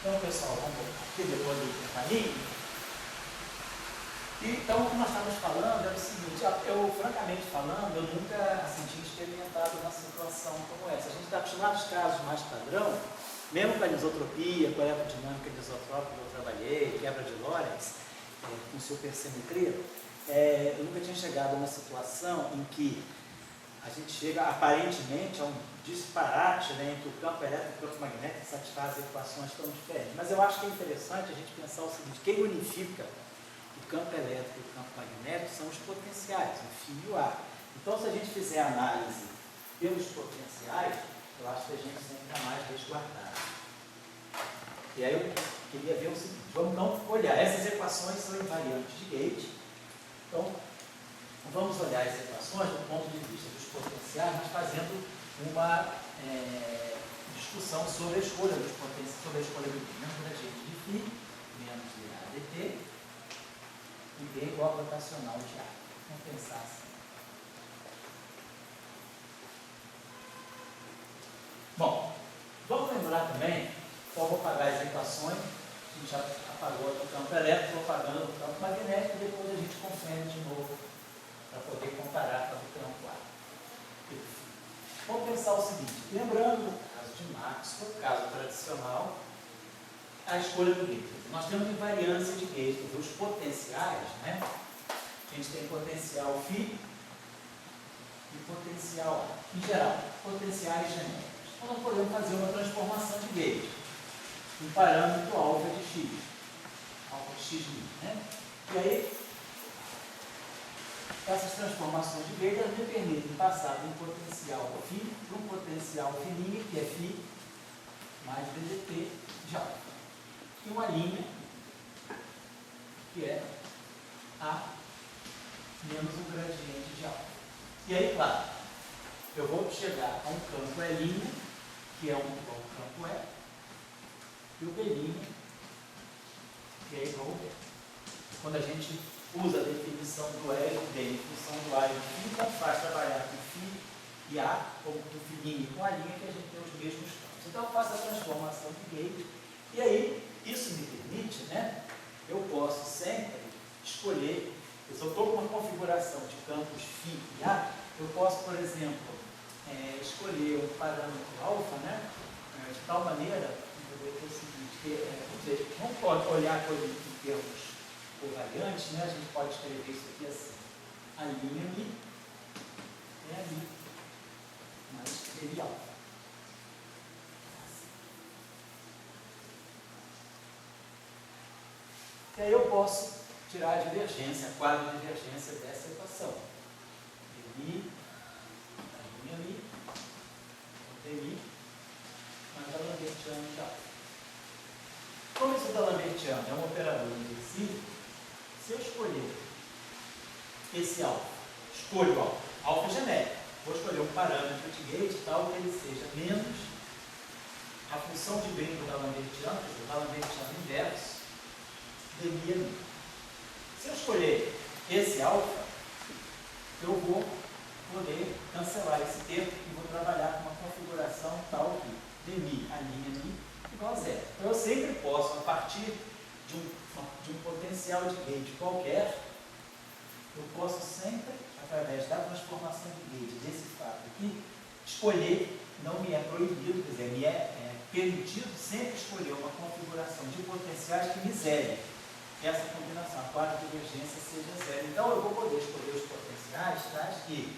Então, pessoal, vamos voltar aqui depois do intervalinho. Então, o que nós estávamos falando é o seguinte, eu, francamente falando, eu nunca tinha experimentado uma situação como essa. A gente está acostumado aos casos mais padrão, mesmo com a anisotropia, com a eletrodinâmica anisotrópica que eu trabalhei, quebra de Lorentz, com supersimetria, eu nunca tinha chegado a uma situação em que a gente chega aparentemente a um disparate, né, entre o campo elétrico e o campo magnético que satisfaz equações tão diferentes. Mas eu acho que é interessante a gente pensar o seguinte, quem unifica o campo elétrico e o campo magnético são os potenciais, o φ e o A. Então, se a gente fizer análise pelos potenciais, eu acho que a gente sempre está mais resguardado. E aí eu queria ver o seguinte, vamos então olhar, essas equações são invariantes de Gauge, então vamos olhar as equações do ponto de vista dos potenciais, mas fazendo uma discussão sobre a escolha dos potenciais, sobre a escolha do momento gradiente de φ menos dA dt e B igual a rotacional de A. Vamos pensar assim. Bom, vamos lembrar também, então vou apagar as equações, a gente já apagou o campo elétrico, vou apagando o campo magnético e depois a gente confere de novo para poder comparar com o campo A. Vamos pensar o seguinte, lembrando no caso de Maxwell, o caso tradicional, a escolha do Gauge. Nós temos invariância de Gauge, os potenciais, né? A gente tem potencial φ e potencial A. Em geral, potenciais genéricos. Então, nós podemos fazer uma transformação de Gauge. Um parâmetro alfa de x. Alfa de x, né? E aí, essas transformações de Gauge me permitem passar de um potencial φ para um potencial φ', que é φ mais ddt de alfa. E uma linha que é A menos o gradiente de alfa. E aí, claro, eu vou chegar a um campo E', que é igual ao campo E, e o B', que é igual ao B. Quando a gente usa a definição do E e do B em função do A e do φ, então faz trabalhar com φ e A, ou com o φ' com a linha, que a gente tem os mesmos campos. Então eu faço a transformação de Gauge, e aí isso me permite, né, eu posso sempre escolher, se eu estou com uma configuração de campos φ e A, eu posso, por exemplo, escolher um parâmetro alfa, né, de tal maneira, que é o seguinte, não pode olhar a coisa em termos covariantes, né, a gente pode escrever isso aqui assim, a linha ali é ali, mas seria alfa. E aí eu posso tirar a divergência, a quadra divergência dessa equação. dI, a linha ali, dI, mais a lambertiana de alfa. Como isso da lambertiana é um operador inversível, se eu escolher esse alfa, escolho alfa genérico, vou escolher um parâmetro de Gauge tal que ele seja menos a função de brinco da lambertiana, quer dizer, da lambertiana inverso, dmi. Se eu escolher esse alfa, eu vou poder cancelar esse termo e vou trabalhar com uma configuração tal que dmi, a linha mi, igual a zero. Então eu sempre posso, a partir de um potencial de Gauge qualquer, eu posso sempre, através da transformação de Gauge desse fato aqui, escolher, não me é proibido, quer dizer, me é permitido sempre escolher uma configuração de potenciais que me zere essa combinação, a quadra divergência seja zero. Então eu vou poder escolher os potenciais tais que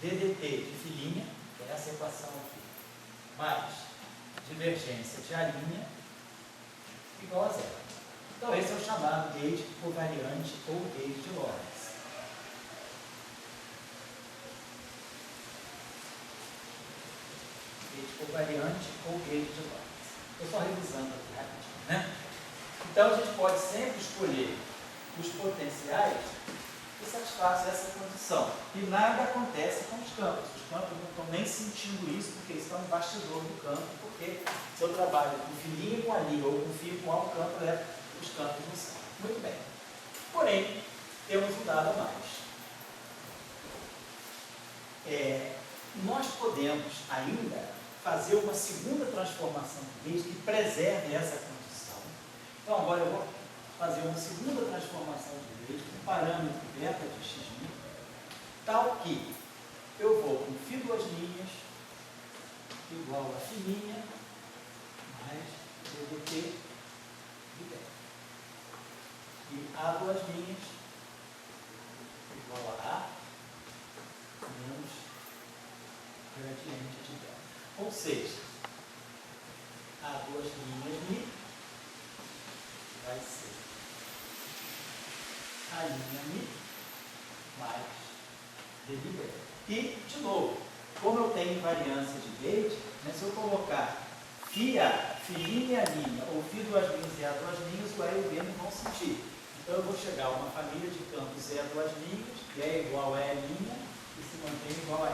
ddt de φ', que é essa equação aqui, mais divergência de A' igual a zero. Então esse é o chamado Gauge covariante ou Gauge de Lorentz. Gauge covariante ou Gauge de Lorentz. Estou só revisando aqui rapidinho, né? Então, a gente pode sempre escolher os potenciais que satisfaçam essa condição. E nada acontece com os campos. Os campos não estão nem sentindo isso, porque eles estão no bastidor do campo, porque se eu trabalho com filinha com a linha ou com fio com alto campo, os campos não são. Muito bem. Porém, temos um dado a mais. Nós podemos ainda fazer uma segunda transformação de Gauge que preserve essa condição Então agora eu vou fazer uma segunda transformação de gauge com parâmetro beta de x', tal que eu vou com φ duas linhas igual a φ' mais ddt de beta. E A duas linhas igual a A menos gradiente de beta. Ou seja, A duas linhas mi vai ser a linha mi mais d de beta. E, de novo, como eu tenho invariância de gauge, né, se eu colocar φ', φ'linha ou φ duas linhas e A duas linhas, o E e o B não vão sentir. Então eu vou chegar a uma família de campos E duas linhas, que é igual a E' e se mantém igual a E.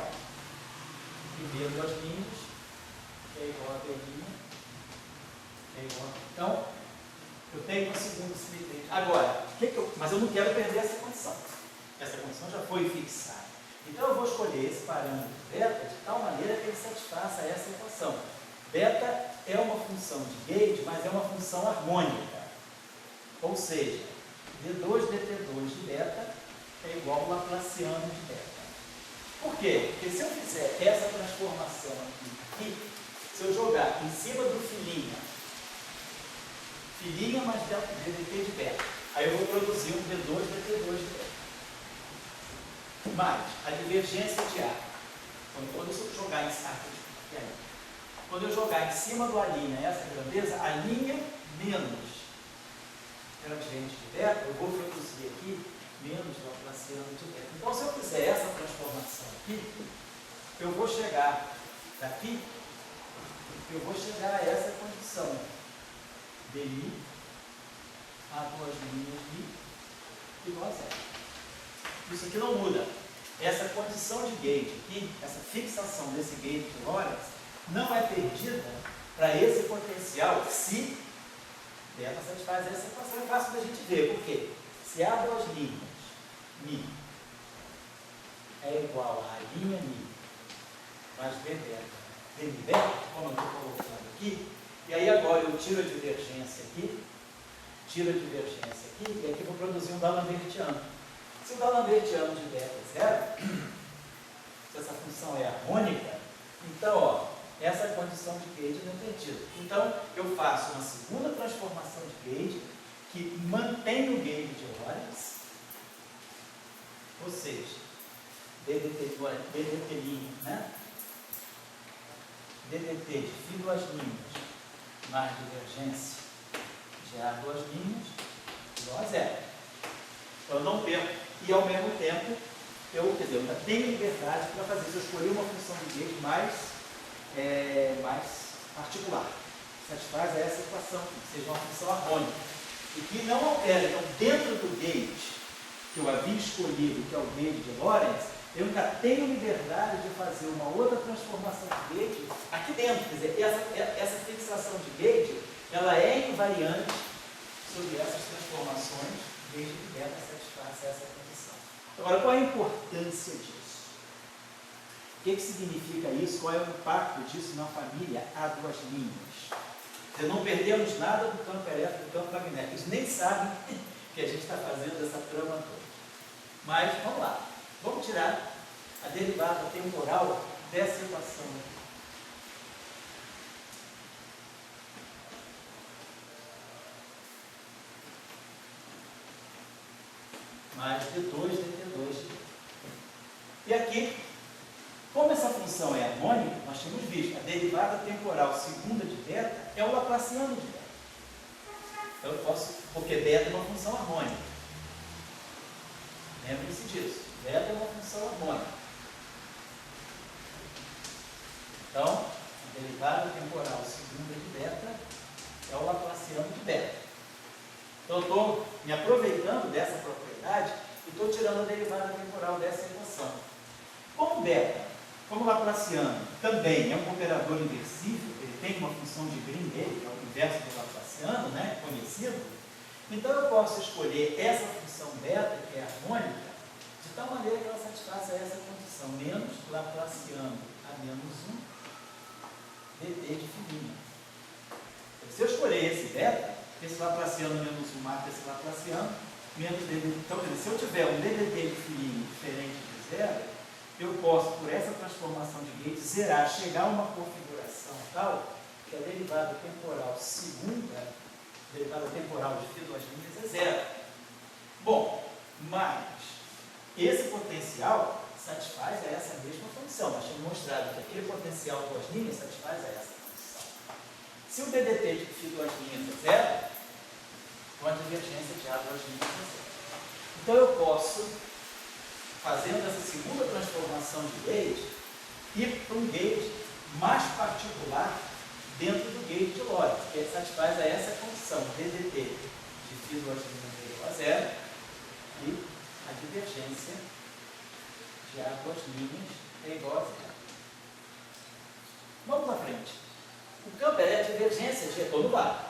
E B duas linhas, que é igual a B', que é igual a... Então, eu tenho uma segunda simetria. Agora, mas eu não quero perder essa condição. Essa condição já foi fixada. Então eu vou escolher esse parâmetro beta de tal maneira que ele satisfaça essa equação. Beta é uma função de gauge, mas é uma função harmônica. Ou seja, d2 dt2 de beta é igual ao laplaciano de beta. Por quê? Porque se eu fizer essa transformação aqui, se eu jogar em cima do φ'linha mais ddt de beta, aí eu vou produzir um d2 dt2 de beta. Mais a divergência de A. Quando eu jogar em cima do A' essa grandeza, a linha menos gradiente de beta, eu vou produzir aqui menos laplaciano de beta. Então, se eu fizer essa transformação aqui, eu vou chegar daqui, eu vou chegar a essa condição dI, A duas linhas mi, igual a zero. Isso aqui não muda. Essa condição de gauge aqui, essa fixação desse gauge de Lorentz, não é perdida para esse potencial se beta satisfaz essa equação. É fácil da gente ver. Por quê? Se A duas linhas mi é igual a linha mi mais B beta, como eu estou colocando aqui, e aí agora eu tiro a divergência aqui, e aqui eu vou produzir um D'Alembertiano. Se o D'Alembertiano de beta é zero, se essa função é harmônica, então, ó, essa condição de gauge não é perdida. Então, eu faço uma segunda transformação de gauge que mantém o gauge de Lorentz, ou seja, ddt', né? ddt de φ duas linhas mais divergência de A duas linhas igual a zero. Então, eu não perco. E, ao mesmo tempo, eu ainda tenho liberdade para fazer. Se eu escolher uma função de gauge mais particular, satisfaz essa equação, que seja uma função harmônica. E que não altera. Então, dentro do gauge que eu havia escolhido, que é o gauge de Lorentz, eu ainda tenho liberdade de fazer uma outra transformação de gauge aqui dentro. Quer dizer, essa fixação de gauge, ela é invariante sobre essas transformações, desde que beta satisfaça essa condição. Agora, qual é a importância disso? O que significa isso? Qual é o impacto disso na família A duas linhas? Não perdemos nada do campo elétrico, do campo magnético. Eles nem sabem que a gente está fazendo essa trama toda. Mas, vamos lá. Vamos tirar a derivada temporal dessa equação aqui. Mais d2 dt2. E aqui, como essa função é harmônica, nós tínhamos visto, a derivada temporal segunda de beta é o laplaciano de beta. Então eu posso, porque beta é uma função harmônica. Lembre-se disso. Beta é uma função harmônica. Então, a derivada temporal segunda de beta é o laplaciano de beta. Então, eu estou me aproveitando dessa propriedade e estou tirando a derivada temporal dessa equação. Como beta, como laplaciano, também é um operador inversível, ele tem uma função de Green nele, que é o inverso do laplaciano, né, conhecido, então eu posso escolher essa função beta, que é harmônica, de tal maneira que ela satisfaça essa condição, menos laplaciano a menos 1 dt de φ'. Se eu escolher esse beta, esse Laplaciano menos 1 mata esse Laplaciano, menos DDT. Então, quer dizer, se eu tiver um DDT de fininho diferente de zero, eu posso, por essa transformação de gauge, zerar, chegar a uma configuração tal que a derivada temporal segunda, a derivada temporal de φ duas linhas é zero. Bom, mas esse potencial satisfaz a essa mesma função. Nós tínhamos mostrado que aquele potencial duas linhas satisfaz a essa função. Se o DDT de φ duas linhas é zero, então a divergência de A duas linhas é zero. Então eu posso, fazendo essa segunda transformação de gauge, ir para um gauge mais particular dentro do gauge de Lorentz, que satisfaz a essa condição, DDT de φ duas linhas é igual a zero, e a divergência de A duas linhas é igual a zero. Vamos para frente. O campo é a divergência de E, estou no vácuo.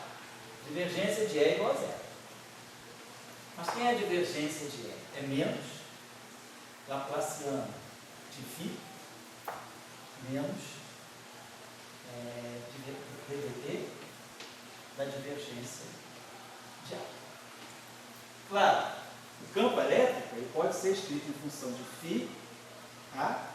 Divergência de E é igual a zero. Mas quem é a divergência de E? É menos Laplaciano de φ menos DDT da divergência de A. Claro, o campo elétrico ele pode ser escrito em função de φ, a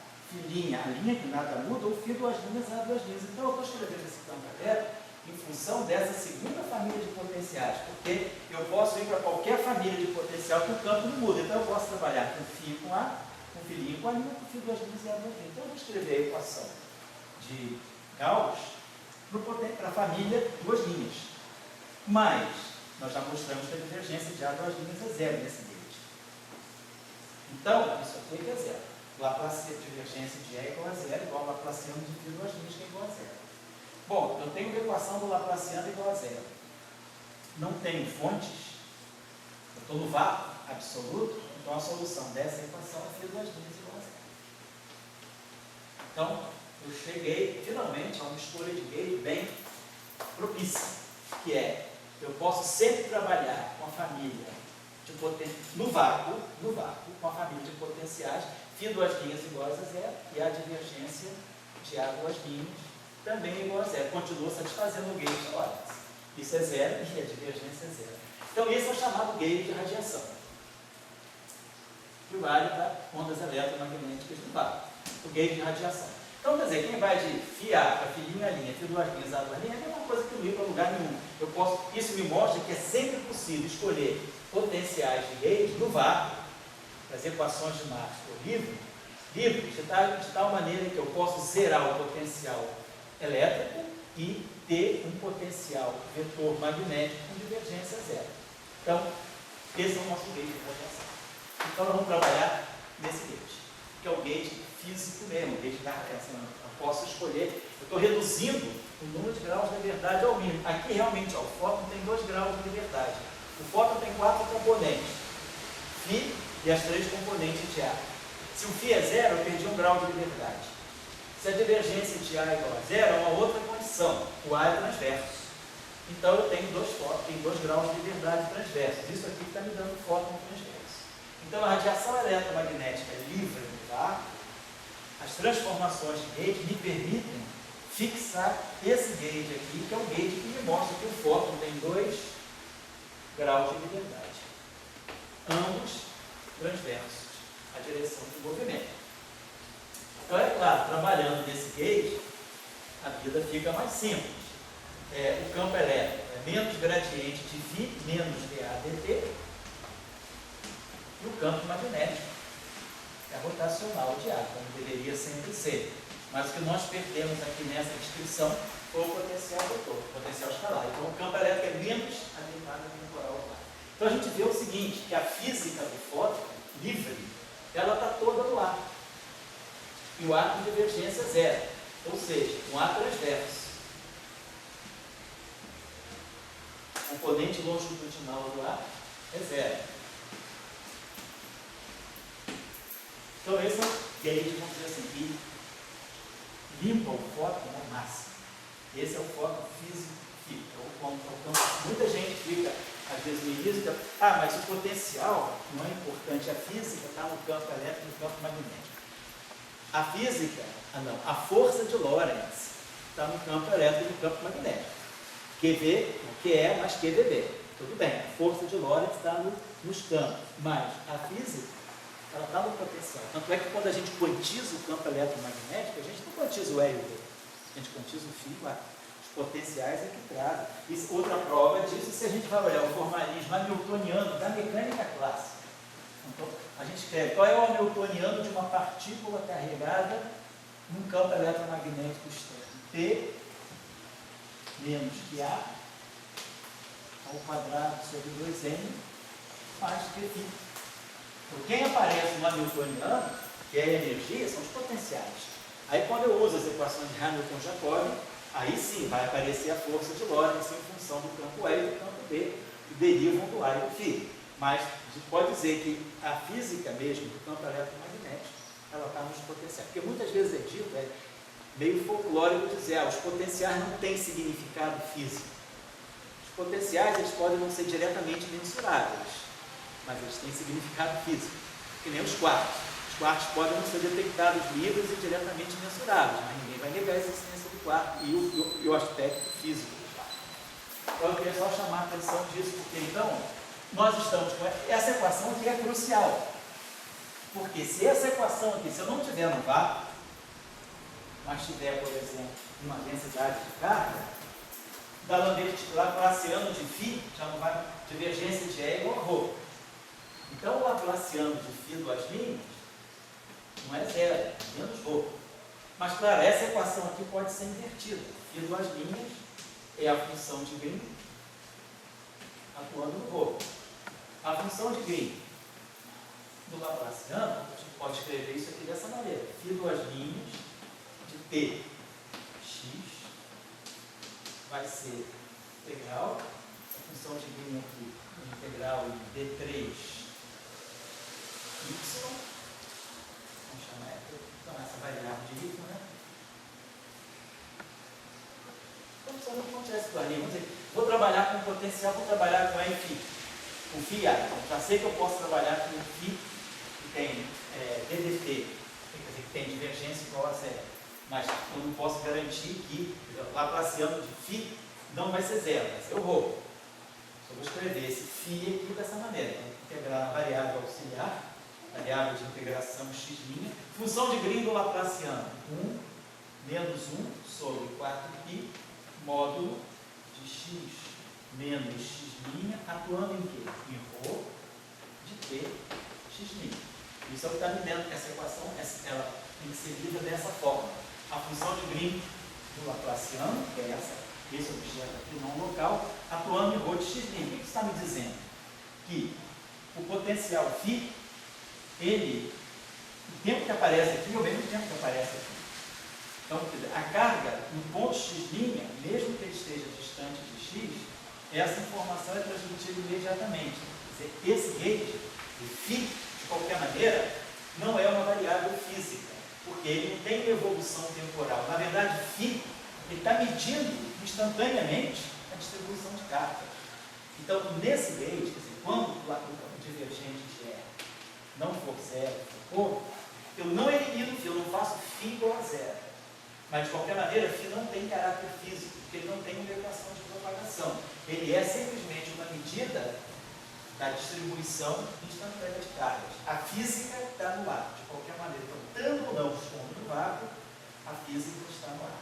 linha que nada muda, ou φ duas linhas, A duas linhas. Então eu estou escrevendo esse campo elétrico em função dessa segunda família de potenciais, porque eu posso ir para qualquer família de potencial que o campo não muda. Então eu posso trabalhar com φ com A, com φ' com A linha, com φ duas linhas e A duas linhas. Então eu vou escrever a equação de Gauss para a família duas linhas. Mas nós já mostramos que a divergência de A duas linhas é zero nesse gauge. Então, isso aqui é que é zero. Laplaciano de divergência de E é igual a zero, igual a Laplaciano de φ duas linhas, que é igual a zero. Bom, eu tenho a equação do Laplaciano igual a zero. Não tenho fontes, eu estou no vácuo absoluto, então a solução dessa equação é φ duas linhas igual a zero. Então, eu cheguei finalmente a uma escolha de gauge bem propícia, que é, eu posso sempre trabalhar com a família de no vácuo, com a família de potenciais, φ duas linhas iguais a zero, e a divergência de A duas linhas também é igual a zero. Continua satisfazendo o gauge de Lorentz. Isso é zero e a divergência é zero. Então, esse é o chamado gauge de radiação, que vale para ondas eletromagnéticas do vácuo. O gauge de radiação. Então, quer dizer, quem vai de φ A para φ' linha, φ duas linhas, A duas linhas, é uma coisa que não ir para lugar nenhum. Isso me mostra que é sempre possível escolher potenciais de gauge no vácuo, as equações de Maxwell livres, de tal maneira que eu posso zerar o potencial elétrico e ter um potencial vetor magnético com divergência zero. Então, esse é o nosso gauge de radiação. Então, nós vamos trabalhar nesse gauge, que é o gauge físico mesmo, o gauge da radiação. Eu posso escolher, eu estou reduzindo o número de graus de liberdade ao mínimo. Aqui, realmente, ó, o fóton tem 2 graus de liberdade. O fóton tem 4 componentes, φ e as 3 componentes de A. Se o φ é zero, eu perdi 1 grau de liberdade. Se a divergência de A é igual a zero, é uma outra condição. O A é transverso. Então, eu tenho 2 fótons, tenho 2 graus de liberdade transversos. Isso aqui está me dando fóton transverso. Então, a radiação eletromagnética livre no vácuo, as transformações de gauge me permitem fixar esse gauge aqui, que é o gauge que me mostra que o fóton tem 2 graus de liberdade. Ambos transversos, a direção do movimento. Então, é claro, trabalhando nesse gauge, a vida fica mais simples. O campo elétrico é menos gradiente de φ, menos dA dt, e o campo magnético é rotacional de A, como deveria sempre ser. Mas o que nós perdemos aqui nessa descrição foi o potencial vetor, o potencial escalar. Então, o campo elétrico é menos a derivada temporal do ar. Então, a gente vê o seguinte, que a física do fóton livre, ela está toda no ar. E o ar com divergência zero, ou seja, um ar transverso. O componente longitudinal do ar é zero. Então, esse é o gauge, vamos dizer assim, que limpa o fóton ao máximo. Esse é o fóton físico. Muita gente fica, às vezes, no início, mas o potencial não é importante. A física está no campo elétrico e no campo magnético. A física, a força de Lorentz está no campo elétrico e no campo magnético. QV, QE mais QVB. Tudo bem, a força de Lorentz está nos campos, mas a física, ela está no potencial. Tanto é que quando a gente quantiza o campo eletromagnético, a gente não quantiza o E e o V, a gente quantiza o φ lá. Os potenciais é que trazem. Outra prova disso, se a gente vai olhar o formalismo hamiltoniano da mecânica clássica. Então, a gente escreve qual é o hamiltoniano de uma partícula carregada num campo eletromagnético externo. P menos QA ao quadrado sobre 2N mais Pφ. Então, quem aparece no hamiltoniano, que é a energia, são os potenciais. Aí, quando eu uso as equações de Hamilton-Jacobi, aí sim vai aparecer a força de Lorentz em função do campo E e do campo B, que derivam do A e do φ. Mas a gente pode dizer que a física mesmo do campo eletromagnético, ela está nos potenciais. Porque muitas vezes é dito, é meio folclórico dizer, os potenciais não têm significado físico. Os potenciais, eles podem não ser diretamente mensuráveis, mas eles têm significado físico, que nem os quartos. Os quartos podem não ser detectados livres e diretamente mensuráveis, mas ninguém vai negar a existência do quarto e o aspecto físico do quarto. Então, eu queria só chamar a atenção disso, porque então, nós estamos com essa equação aqui é crucial. Porque se essa equação aqui, se eu não tiver no vácuo, mas tiver, por exemplo, uma densidade de carga, da Laplaciano de φ, já não vai, divergência de E igual a ρ. Então, o Laplaciano de φ duas linhas não é zero, é menos ρ. Mas, claro, essa equação aqui pode ser invertida. Φ duas linhas é a função de Green atuando no ρ. A função de Green do Laplaciano, a gente pode escrever isso aqui dessa maneira. Φ duas linhas de T x vai ser integral, a função de Green aqui, integral de D3 y, vamos chamar então essa variável de y, né? Então, só não acontece com a linha. Vamos dizer, vou trabalhar com potencial, vou trabalhar com φ. O φ, então, já sei que eu posso trabalhar com o φ que tem DDT, quer dizer, que tem divergência igual a zero. Mas eu não posso garantir que o Laplaciano de φ não vai ser zero, vai ser o ρ. Só vou escrever esse φ aqui dessa maneira. Então, integrar a variável auxiliar, variável de integração x', função de Green do Laplaciano, 1 menos 1 sobre 4π, módulo de x menos x', atuando em quê? Em ρ de t x'. Isso é o que está me dando, essa equação, ela tem que ser lida dessa forma. A função de Green do Laplaciano, que é esse objeto aqui não local, atuando em ρ de x'. O que isso está me dizendo? Que o potencial φ, ele, o tempo que aparece aqui é o mesmo tempo que aparece aqui. Então, a carga no ponto x', mesmo que ele esteja distante de x, essa informação é transmitida imediatamente. Quer dizer, esse rate, o φ, de qualquer maneira, não é uma variável física, porque ele não tem uma evolução temporal. Na verdade, φ, ele está medindo instantaneamente a distribuição de cargas. Então, nesse rate, quer dizer, quando o divergente de E não for zero, eu não elimino φ, eu não faço φ igual a zero. Mas, de qualquer maneira, φ não tem caráter físico, porque ele não tem uma equação de propagação. Ele é simplesmente uma medida da distribuição instantânea de cargas. A física está no ar, de qualquer maneira. Então, tanto ou não estando no vácuo, a física está no ar.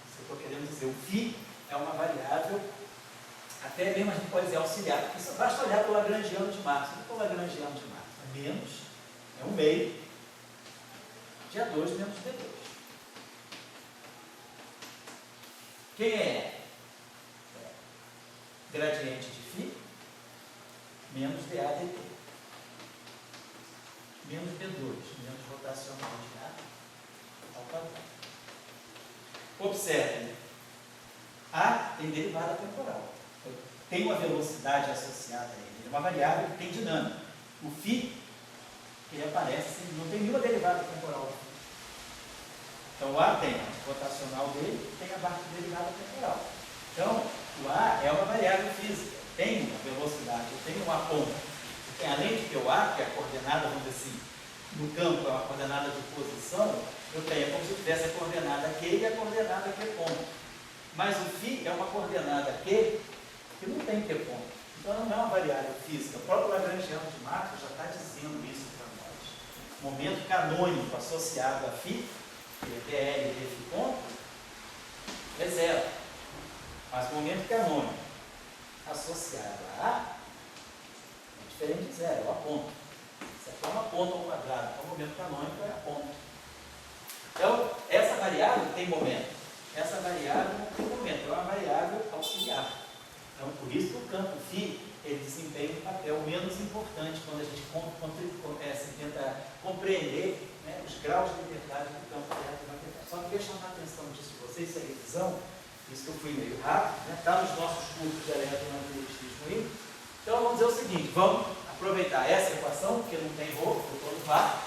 Isso que eu estou querendo dizer. O φ é uma variável, até mesmo a gente pode dizer auxiliar, porque só basta olhar para o Lagrangiano de Marx. O que é o Lagrangiano de Marx? É menos, é um meio, de A2 menos D2. Quem é? Gradiente de φ menos dA dt. Menos B2, menos rotacional de A ao quadrado. Observe, A tem derivada temporal. Tem uma velocidade associada a ele. É uma variável que tem dinâmica. O φ, ele aparece, não tem nenhuma derivada temporal. Então, o A tem a rotacional dele, tem a parte de derivada temporal. Então, o A é uma variável física, tem uma velocidade, tem uma ponta. Além de ter o A, que é a coordenada, vamos dizer assim, no campo é uma coordenada de posição, eu tenho como se eu tivesse a coordenada Q e a coordenada Q ponto. Mas o φ é uma coordenada Q que não tem que ter ponto. Então ela não é uma variável física. O próprio Lagrangiano de Maxwell já está dizendo isso para nós. O momento canônico associado a φ, que é PL e dφ ponto, é zero. Mas o momento canônico associado a A é diferente de zero, é o A ponto. Isso aqui é uma ponta ao quadrado, então o momento canônico é a ponta. Então, essa variável tem momento. Essa variável não tem momento, é uma variável auxiliar. Então, por isso que o campo φ ele desempenha um papel menos importante quando a gente tenta compreender, né, os graus de liberdade do campo eletromagnético. Só queria chamar a atenção disso de vocês, essa revisão, isso que eu fui meio rápido, está nos nossos cursos de eletromagnetismo aí. Então, vamos dizer o seguinte, vamos aproveitar essa equação, porque não tem rho, eu estou no VAR,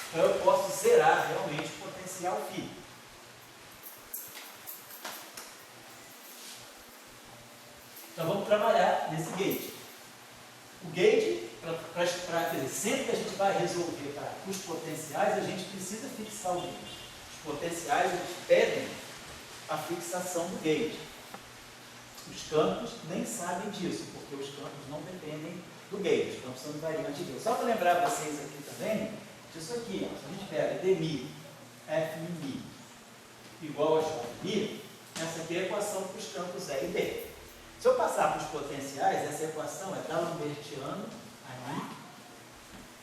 então eu posso zerar realmente o potencial φ. Então vamos trabalhar nesse gate. O gate, sempre que a gente vai resolver os potenciais, a gente precisa fixar o gate. Os potenciais eles pedem a fixação do gate. Os campos nem sabem disso, porque os campos não dependem do gate, os campos são invariantes de Deus. Só para lembrar vocês aqui também, disso aqui, ó, se a gente pega dmi, fmi igual a jmi, essa aqui é a equação para os campos E e B. Se eu passar para os potenciais, essa equação é D'Alembertiano, ani,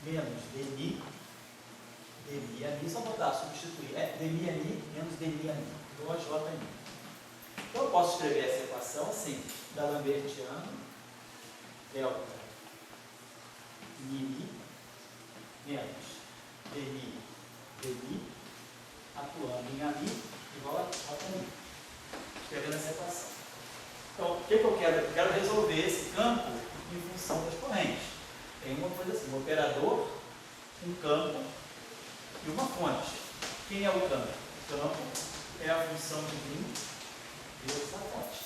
menos dmi, ani, só botar, substituir, dmi ani menos dmi ani, igual a j ani. Então eu posso escrever essa equação assim, D'Alembertiano, delta, mi, menos dmi, atuando em ami, igual a j ani. Escrevendo essa equação. Então, o que eu quero? Eu quero resolver esse campo em função das correntes. Tem uma coisa assim, um operador, um campo e uma fonte. Quem é o campo? O campo é a função de Green vezes a fonte.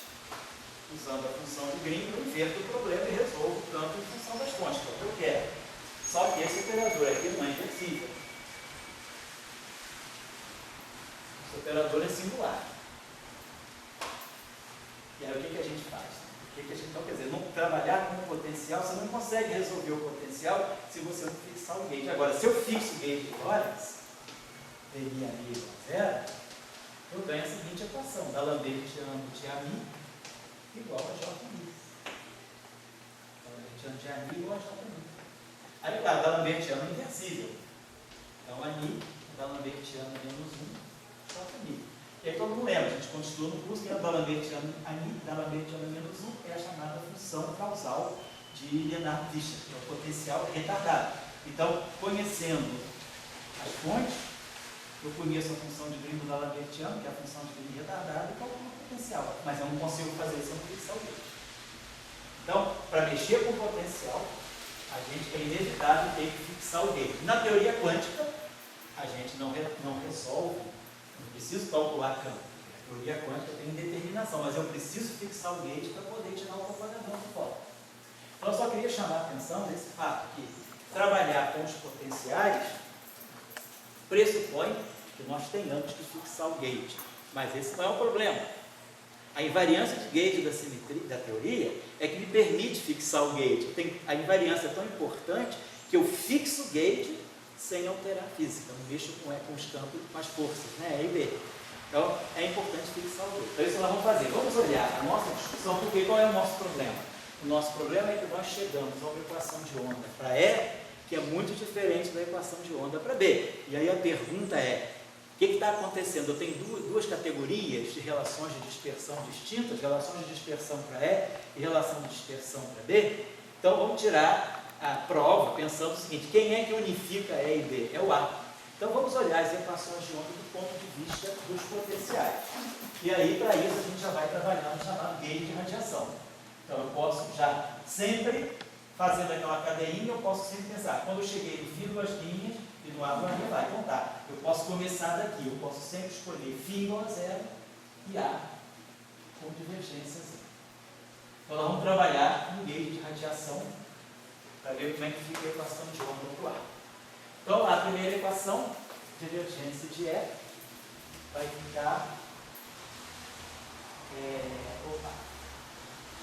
Usando a função de Green, eu inverto o problema e resolvo o campo em função das fontes, que é o que eu quero. Só que esse operador aqui não é inversível. Esse operador é singular. E aí o que a gente faz? Então, quer dizer, não trabalhar com o potencial, você não consegue resolver o potencial se você não fixar o gate. Agora, se eu fixo o gate de Lorentz, dmi igual a zero, eu ganho a seguinte equação, D'Alembertiano de ami igual a jmi. D'Alembertiano de ami igual a jmi. Aí, claro, D'Alembertiano é inversível. Então, ani, D'Alembertiano menos 1, jmi. E aí todo mundo lembra, a gente continua no curso que a D'Alembertiano ani, D'Alembertiano menos 1 é a chamada função causal de Leonard Fischer, que é o potencial retardado. Então, conhecendo as fontes, eu conheço a função de Green do D'Alembertiano, que é a função de Green retardado, e calculo o potencial. Mas eu não consigo fazer isso sem fixar o gate. Então, para mexer com o potencial, a gente é inevitável ter que fixar o gate. Na teoria quântica, a gente não resolve. Não preciso calcular campo. A teoria quântica tem indeterminação, mas eu preciso fixar o gate para poder tirar o propagador de fora. Então, eu só queria chamar a atenção desse fato que trabalhar com os potenciais pressupõe que nós tenhamos que fixar o gate. Mas esse não é o problema. A invariância de gate da simetria, da teoria é que me permite fixar o gate. A invariância é tão importante que eu fixo o gate sem alterar a física, não mexo com os campos, com as forças, né? E B. Então, é importante fixar o gate. Então, isso nós vamos fazer. Vamos olhar a nossa discussão, porque qual é o nosso problema? O nosso problema é que nós chegamos a uma equação de onda para E, que é muito diferente da equação de onda para B. E aí a pergunta é, o que está acontecendo? Eu tenho duas categorias de relações de dispersão distintas, relações de dispersão para E e relação de dispersão para B. Então, vamos tirar a prova pensando o seguinte, quem é que unifica E e B? É o A. Então vamos olhar as equações de onda do ponto de vista dos potenciais. E aí, para isso, a gente já vai trabalhar no chamado gate de radiação. Então eu posso já sempre, fazendo aquela cadeinha, eu posso sempre pensar, quando eu cheguei no fim das linhas e no A ele vai contar. Eu posso começar daqui, eu posso sempre escolher φ igual a zero e A com divergência zero. Então nós vamos trabalhar no gate de radiação para ver como é que fica a equação de onda para o ar. Então, a primeira equação, divergência de E, vai ficar...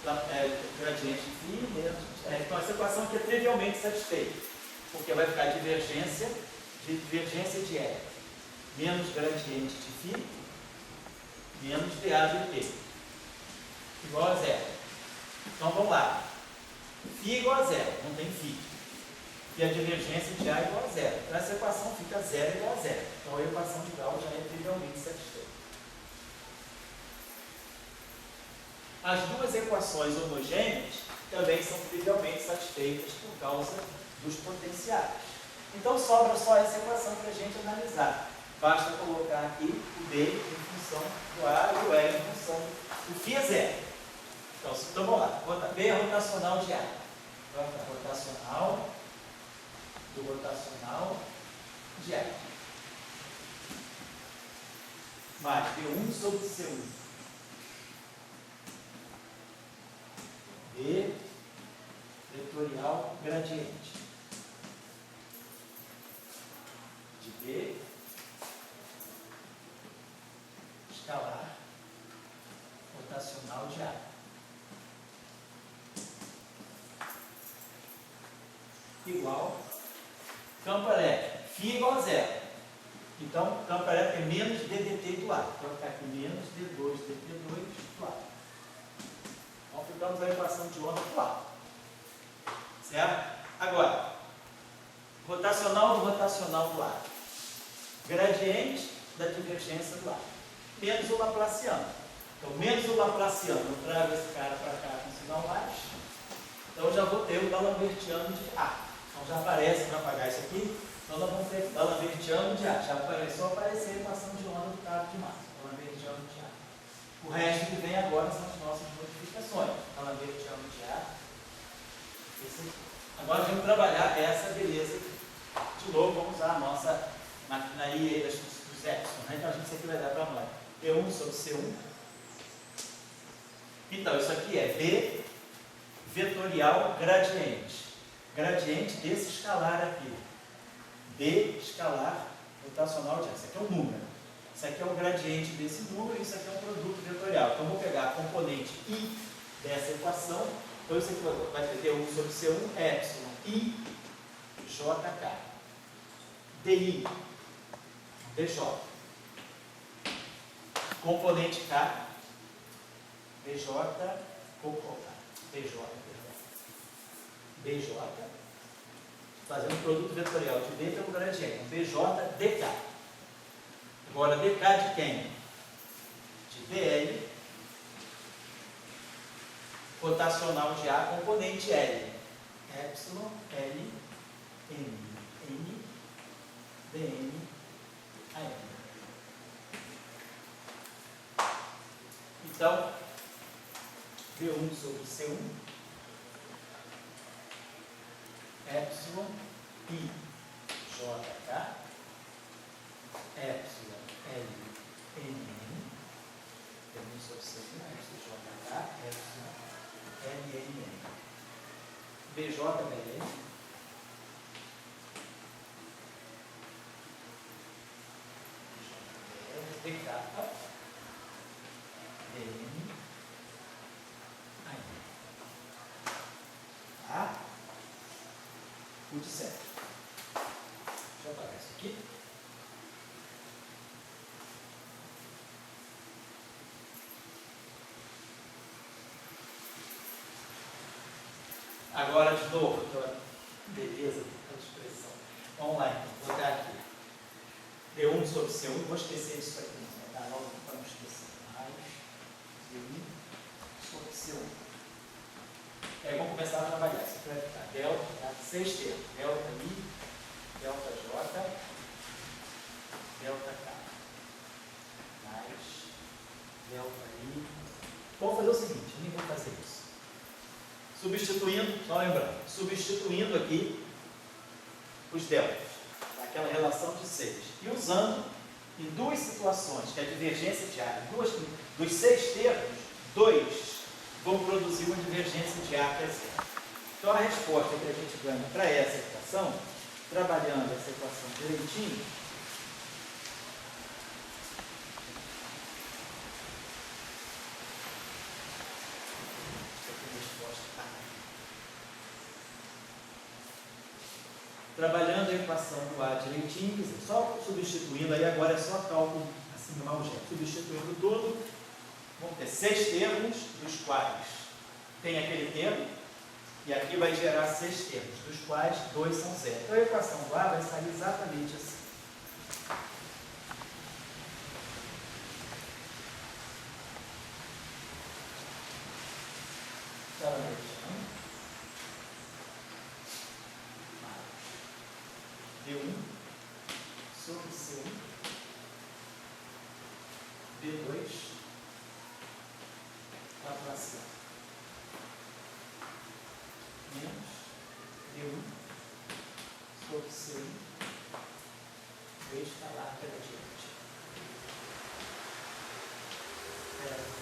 gradiente de φ menos... então, essa equação aqui é trivialmente satisfeita, porque vai ficar divergência de E menos gradiente de φ menos dA de T igual a zero. Então, vamos lá. Φ igual a zero, não tem φ. E a divergência de A igual a zero. Então, essa equação fica zero igual a zero. Então, a equação de Gauss já é trivialmente satisfeita. As duas equações homogêneas também são trivialmente satisfeitas por causa dos potenciais. Então, sobra só essa equação para a gente analisar. Basta colocar aqui o D em função do A e o E em função do φ é zero. Então vamos lá. B é rotacional de A. Rotacional do rotacional de A. Mais B1 sobre C1. B vetorial gradiente de B escalar rotacional de A. Igual campo elétrico. Φ igual a zero. Então, campo elétrico é menos ddt do A. Então, vai ficar aqui menos d2 dt2 do A. Então, ficamos a equação de onda do A. Certo? Agora, rotacional do rotacional do A. Gradiente da divergência do A. Menos o laplaciano. Então, menos o laplaciano. Eu trago esse cara para cá com sinal mais. Então, eu já vou ter o D'Alembertiano de A. Então, já aparece para apagar isso aqui. Então, nós vamos ter D'Alembertiano de A. Já apareceu a equação de onda do carro de massa. D'Alembertiano de A. O resto que vem agora são as nossas modificações. D'Alembertiano de A. Esse aqui. Agora, vamos trabalhar essa beleza aqui. De novo, vamos usar a nossa maquinaria aí dos Epsilon. Então, a gente isso aqui vai dar para nós. P1 sobre C1. Então, isso aqui é B vetorial gradiente. Gradiente desse escalar aqui. D escalar rotacional de A. Isso aqui é um número. Isso aqui é o gradiente desse número e isso aqui é um produto vetorial. Então, eu vou pegar a componente I dessa equação. Então, isso aqui vai ter D1 sobre C1, epsilon, I, JK. DI, DJ. Componente K, BJ, BJ, fazendo o produto vetorial de B pelo gradiente. BJ, DK. Agora, DK de quem? De BL, rotacional de A, componente L. Epsilon, L, N, N, Dn, AM. Então, B1 sobre C1, epsilon, I, JK, epsilon, L, N, N, B1 sobre C1, epsilon, JK, epsilon, L, N, N. BJ, BL, DK, DN, AM. Tá? Tudo certo. Deixa eu apagar isso aqui. Agora, de novo, beleza, a expressão. Vamos lá, então. Vou botar aqui. D1 sobre C1, vou esquecer isso aqui. Tá? Logo para não esquecer. Mais D1 sobre C1. Aí vamos começar a trabalhar. Isso aqui vai ficar delta, tá? 6 termos. Delta I, delta J, delta K. Mais delta I. Vamos fazer o seguinte, eu nem vou fazer isso. Substituindo, só lembrando, substituindo aqui os deltas, aquela relação de 6, e usando em duas situações, que é a divergência de A, dos 6 termos, 2 vão produzir uma divergência de A que é zero. Então a resposta que a gente ganha para essa equação, trabalhando essa equação direitinho, trabalhando a equação do A direitinho, quer dizer, só substituindo, aí agora é só cálculo assim de mau jeito, substituindo tudo, vamos ter 6 termos, dos quais tem aquele termo, e aqui vai gerar 6 termos, dos quais 2 são zero. Então a equação do A vai sair exatamente assim. D1 sobre C1, D2, Laplaciano, menos D1 sobre C1, D escalar gradiente.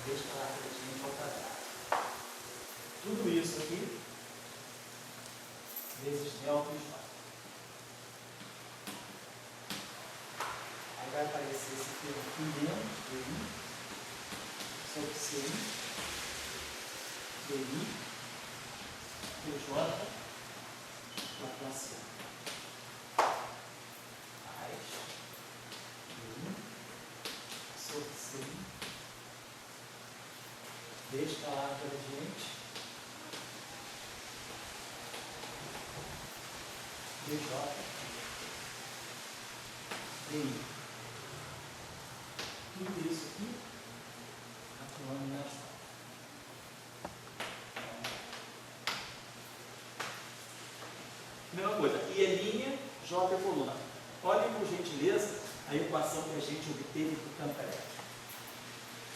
D escalar gradiente ao quadrado. Tudo isso aqui vezes delta e J. Aí vai aparecer esse termo aqui menos D1 sobre C1, DI, DJ, Laplaciano. Mais D1 sobre C1, D escalar gradiente, DJ, DI. Tudo isso aqui atuando nessa. Mesma coisa, I é linha, J é coluna. Olhem por gentileza a equação que a gente obteve do campo elétrico.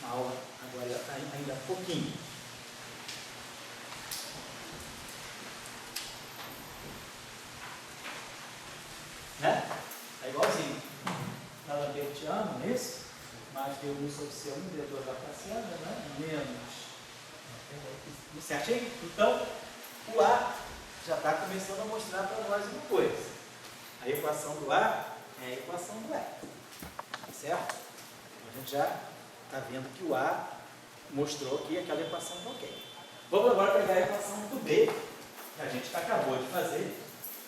A aula agora ainda há pouquinho. Né? É igualzinho. Na Lambertiano, não é isso? Mais D1 sobre C1, D2 Laplaciano, né? Menos. Certinho? Então, o A já está começando a mostrar para nós uma coisa. A equação do A é a equação do E. Certo? A gente já está vendo que o A mostrou aqui aquela equação do OK. Vamos agora pegar a equação do B, que a gente acabou de fazer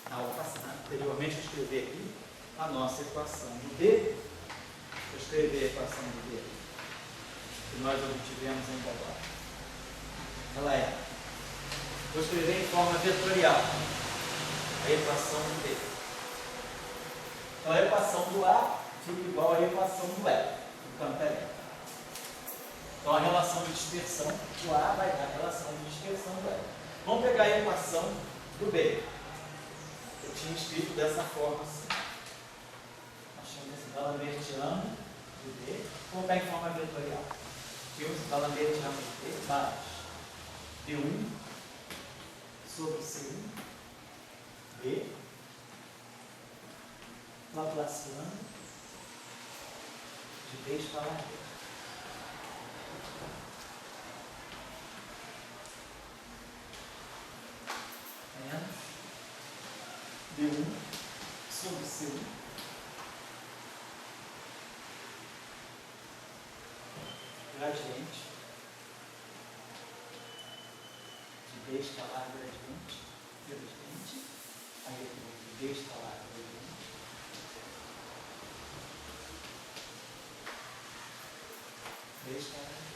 na aula passada. Anteriormente, eu escrevi aqui a nossa equação do B. Vou escrever a equação do B que nós obtivemos em Bobó. Ela é, vou escrever em forma vetorial a equação do B. Então a equação do A fica igual à equação do E, do campo elétrico. Então a relação de dispersão do A vai dar a relação de dispersão do E. Vamos pegar a equação do B. Eu tinha escrito dessa forma assim. Nós tínhamos esse D'Alembertiano do B. Vamos pegar em forma vetorial. Tínhamos esse D'Alembertiano do B mais D1 sobre C1, B, Laplaciano de B escalar B. Menos D1 sobre C1, gradiente de B escalar gradiente, aí eu vou de B escalar gradiente, B escalar gradiente.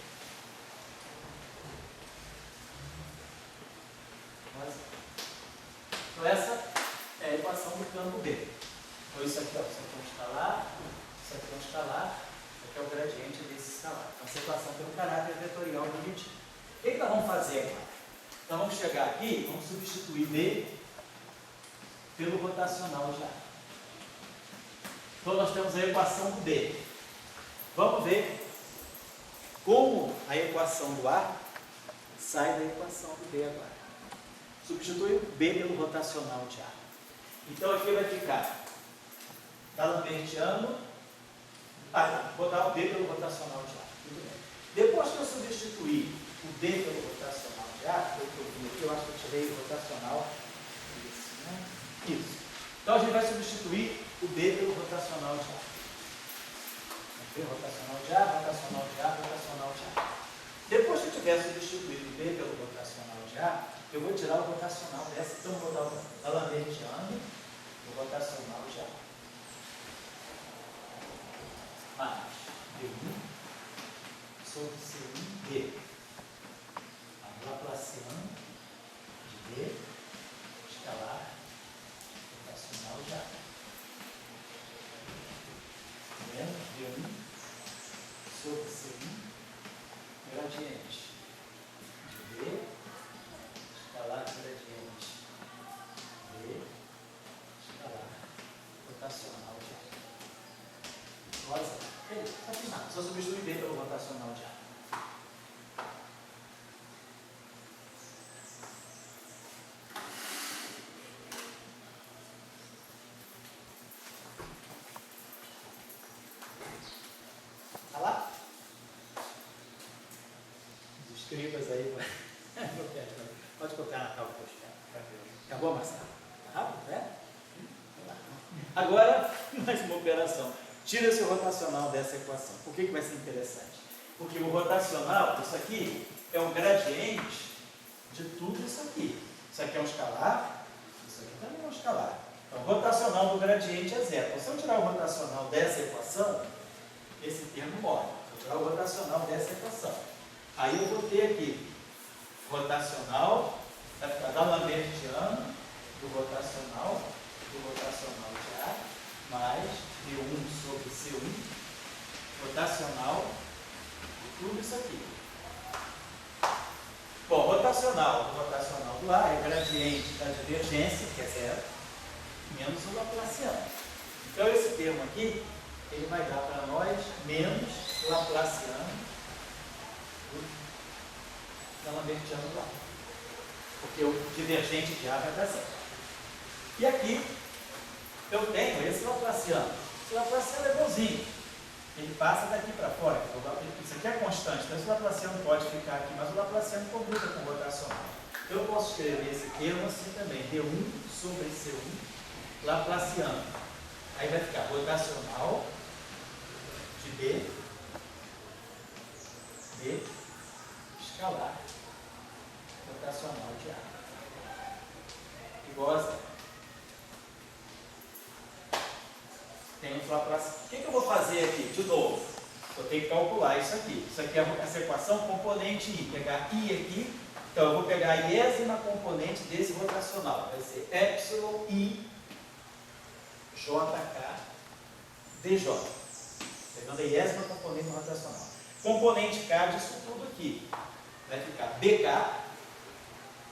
Então essa é a equação do campo B. Então isso aqui, ó, isso aqui é um escalar, isso aqui é um escalar, isso aqui é o gradiente desse escalar. Então essa equação tem um caráter vetorial bonitinho. O que nós vamos fazer agora? Então vamos chegar aqui, vamos substituir B pelo rotacional de A. Então nós temos a equação do B. Vamos ver como a equação do A sai da equação do B agora. Substitui o B pelo rotacional de A. Então aqui vai ficar D'Alembertiano. Vou dar o B pelo rotacional de A. Tudo bem. Depois que eu substituir o B pelo rotacional de A, eu acho que eu tirei o rotacional. Isso, né? Isso. Então a gente vai substituir o B pelo rotacional de A. B rotacional de A, rotacional de A, rotacional de A. Depois que eu tiver substituído o B pelo rotacional de A, eu vou tirar o rotacional dessa. Então eu vou dar o D'Alembertiano, do rotacional de A. Mais D1 sobre C1D. A Laplaciano de D escalar rotacional de A. Menos D1 sobre C1 gradiente de D escalar gradiente D escalar rotacional de A. Rosa, não fiz nada, só substituir D pelo rotacional de A. Tá lá? Os escribas aí, pode colocar na calma para ver. Acabou, Marcelo? Tá rápido, né? Agora, mais uma operação. Tira esse rotacional dessa equação. Por que vai ser interessante? Porque o rotacional, isso aqui, é um gradiente de tudo isso aqui. Isso aqui é um escalar, isso aqui também é um escalar. Então, o rotacional do gradiente é zero. Então, se eu tirar o rotacional dessa equação, esse termo morre. Vou tirar o rotacional dessa equação. Aí eu vou ter aqui rotacional, vai ficar da lambertiana do rotacional de A, mais D1 sobre C1, rotacional de tudo isso aqui. Bom, rotacional do A é gradiente da divergência, que é zero, menos o Laplaciano. Então, esse termo aqui, ele vai dar para nós menos Laplaciano da lambertiana do A. Porque o divergente de A vai dar zero. E aqui, eu tenho esse Laplaciano. Esse Laplaciano é bonzinho. Ele passa daqui para fora. Isso aqui é constante, então esse Laplaciano pode ficar aqui, mas o Laplaciano computa com o rotacional. Eu posso escrever esse termo assim também, D1 sobre C1, Laplaciano. Aí vai ficar rotacional de D escalar, rotacional de A. Igual a zero. Tem um Laplaciano. O que eu vou fazer aqui? De novo, eu tenho que calcular isso aqui. Isso aqui é essa equação componente I. Pegar I aqui. Então, eu vou pegar a iésima componente desse rotacional. Vai ser epsilon I JK dJ. Pegando a iésima componente do rotacional. Componente K disso tudo aqui. Vai ficar BK.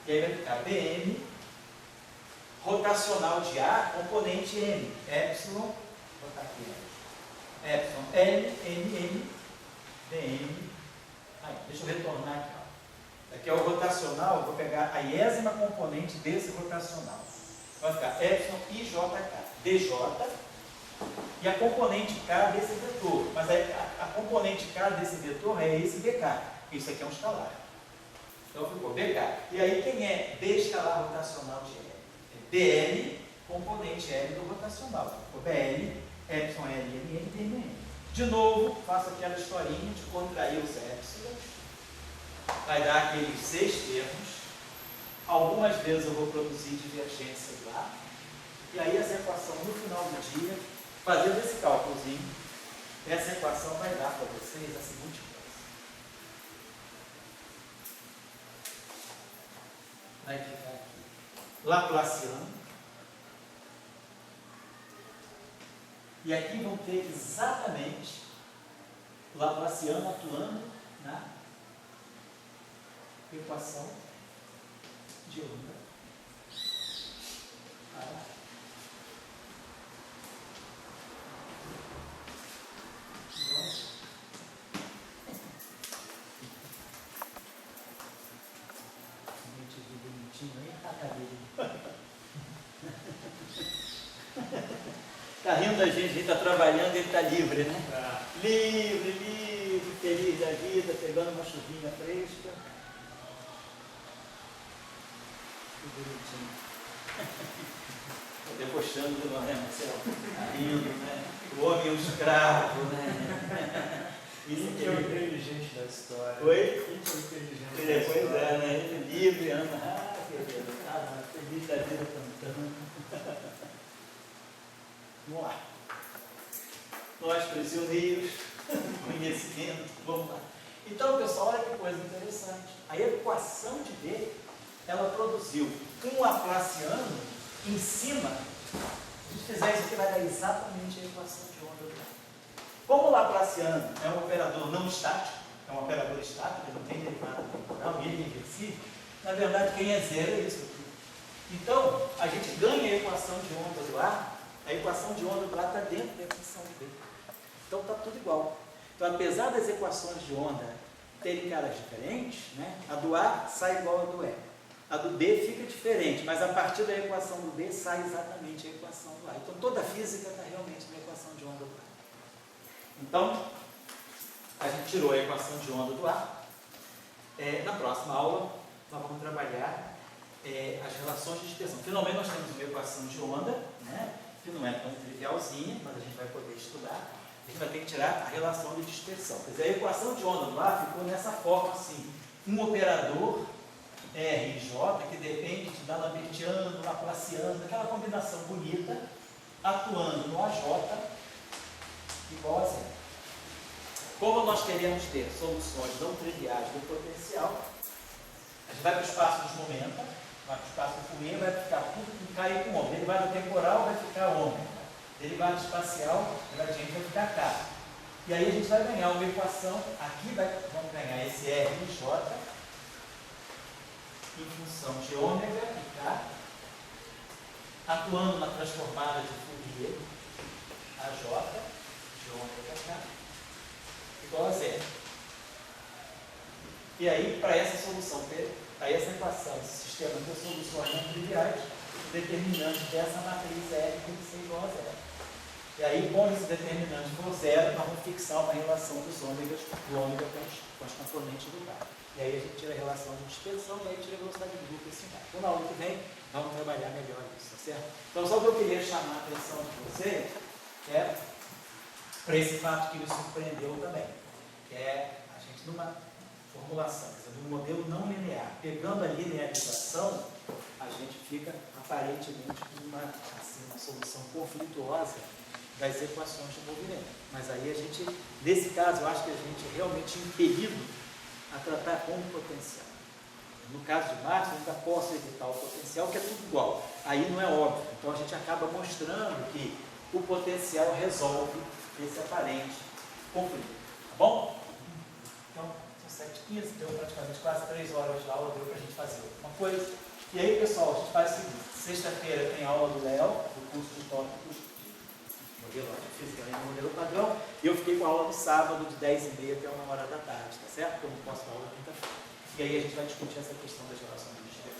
E aí vai ficar BM. Rotacional de A, componente M. Epsilon. Vou botar aqui. Epsilon L, DM. Aí, deixa eu retornar aqui. Ó. Aqui é o rotacional. Vou pegar a iésima componente desse rotacional. Vai ficar Epsilon IJK. DJ. E a componente K desse vetor. Mas a componente K desse vetor é esse BK. Isso aqui é um escalar. Então ficou BK. E aí quem é D escalar rotacional de L? É DL, componente L do rotacional. Ficou BL, epsilon L, N, DN. De novo, faço aquela historinha de contrair os épsilons. Vai dar aqueles 6 termos. Algumas vezes eu vou produzir divergência lá. E aí essa equação no final do dia, fazendo esse cálculozinho, essa equação vai dar para vocês a seguinte coisa. Vai ficar aqui Laplaciano. E aqui vão ter exatamente o Laplaciano atuando na equação de onda. Está rindo da gente, a gente está trabalhando e ele está livre, né? Livre, feliz da vida, pegando uma chuvinha fresca. Que bonitinho. Estou debochando do nome, né, Marcelo? Está rindo, né? O homem é um escravo, né? Isso que é o inteligente da história. Oi? Isso é o inteligente da história. Pois é, né? Ele livre, anda, querido, feliz da vida cantando. Vamos lá. Nós, prisioneiros, conhecimento, vamos lá. Então, pessoal, olha que coisa interessante. A equação de D, ela produziu um laplaciano em cima. Se a gente fizer isso aqui, vai dar exatamente a equação de onda do ar. Como o laplaciano é um operador não estático, é um operador estático, ele não tem derivada temporal, ele é reversível, na verdade, quem é zero é isso aqui. Então, a gente ganha a equação de onda do ar, a equação de onda do ar está dentro da equação de D. Então, está tudo igual. Então, apesar das equações de onda terem caras diferentes, né, a do A sai igual a do E. A do D fica diferente, mas a partir da equação do D sai exatamente a equação do A. Então, toda a física está realmente na equação de onda do A. Então, a gente tirou a equação de onda do ar. Na próxima aula, nós vamos trabalhar as relações de dispersão. Finalmente, nós temos uma equação de onda, né, que não é tão trivialzinha, mas a gente vai poder estudar. A gente vai ter que tirar a relação de dispersão. Quer dizer, a equação de onda do ar ficou nessa forma assim. Um operador R e J, que depende de D'Alembertiano, Laplaciano, aquela combinação bonita, atuando no AJ igual a zero. Como nós queremos ter soluções não triviais do potencial, a gente vai para o espaço dos momentos, vai para o espaço do Fourier, vai ficar tudo cair com ômega. Derivada temporal vai ficar ômega. Derivada espacial, o gradiente vai ficar K. E aí a gente vai ganhar uma equação, aqui vamos ganhar esse R e J em função de ômega e K, atuando na transformada de Fourier, AJ, de ômega K, igual a zero. E aí, para essa solução, para essa equação, esse sistema de soluções não triviais, o determinante dessa matriz R tem que ser igual a zero. E aí, quando esse determinante for zero, nós vamos fixar uma relação dos ômegas, do ômega com as componentes do K. E aí a gente tira a relação de dispersão, e aí tira a velocidade de grupo e assim vai. Então, na aula que vem, vamos trabalhar melhor isso, tá certo? Então, só o que eu queria chamar a atenção de vocês é para esse fato que me surpreendeu também, que é a gente numa formulação, quer dizer, num modelo não linear, pegando a linearização, a gente fica aparentemente com uma solução conflituosa das equações de movimento. Mas aí a gente, nesse caso, eu acho que a gente é realmente impelido a tratar como potencial. No caso de Marx, eu ainda posso evitar o potencial, que é tudo igual. Aí não é óbvio. Então a gente acaba mostrando que o potencial resolve esse aparente conflito. Tá bom? Então, são 7h15, deu praticamente quase 3 horas de aula, deu para a gente fazer alguma coisa. E aí, pessoal, a gente faz o seguinte: sexta-feira tem aula do Léo, do curso de tópicos de modelo de física e modelo padrão, e eu fiquei com a aula no sábado, de 10h30 até 1h da tarde, tá certo? Porque eu não posso dar aula quinta-feira. E aí a gente vai discutir essa questão das relações de dispersão.